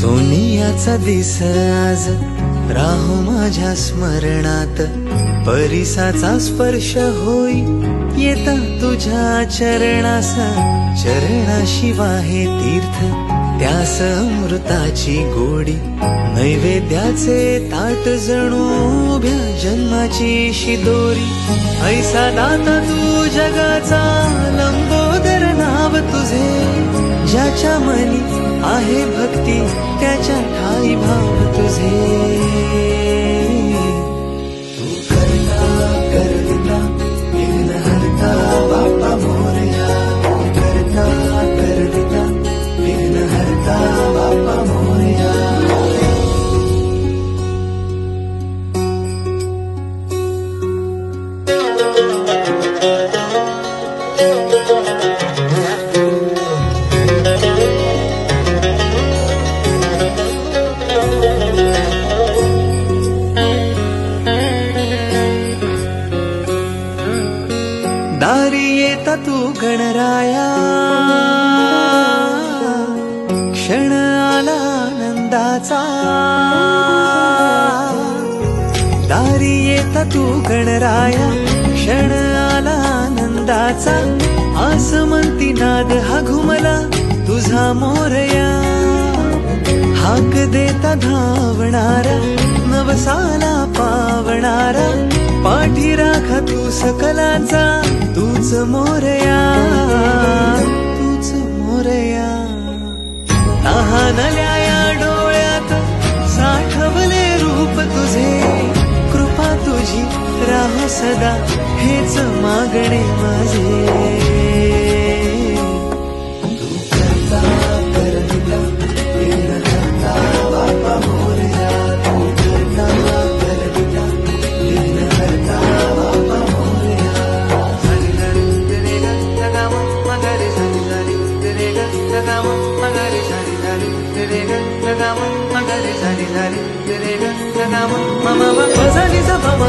सोनियाचा दिस आज राहो माझ्या स्मरणात, परिसाचा स्पर्श होई येता तुझ्या चरणास, चरणाशी वाहे तीर्थ त्यास अमृताची गोडी, नैवेद्याचे ताट जणू उभ्या जन्माची शिदोरी, ऐसा दाता तू जगाचा लंबोदर नाव तुझे, ज्याच्या मनी आहे भक्ती त्याच्या ठाई भाव तुझे, तू करता करविता विघ्न हरता बाप्पा मोरया, तू करता करविता विघ्न हरता बाप्पा मोरया. दारी येता तू गणराया, क्षण आला आनंदाचा, दारी येता तू गणराया, क्षण आला आनंदाचा, आसमंती नाद हा घुमला तुझा मोरया, हाक देता धावणारा नवसाला पावणारा, पाठी राखा तू सकलांचा तूच मोरया, तूच मोरया. तहानल्या या डोळ्यात साठवले रूप तुझे, कृपा तुझी राहो सदा हेच मागणे माझे, तू करता करविता विघ्न हरता बाप्पा मोरया, तू करता करविता विघ्न हरता बाप्पा मोरया. मम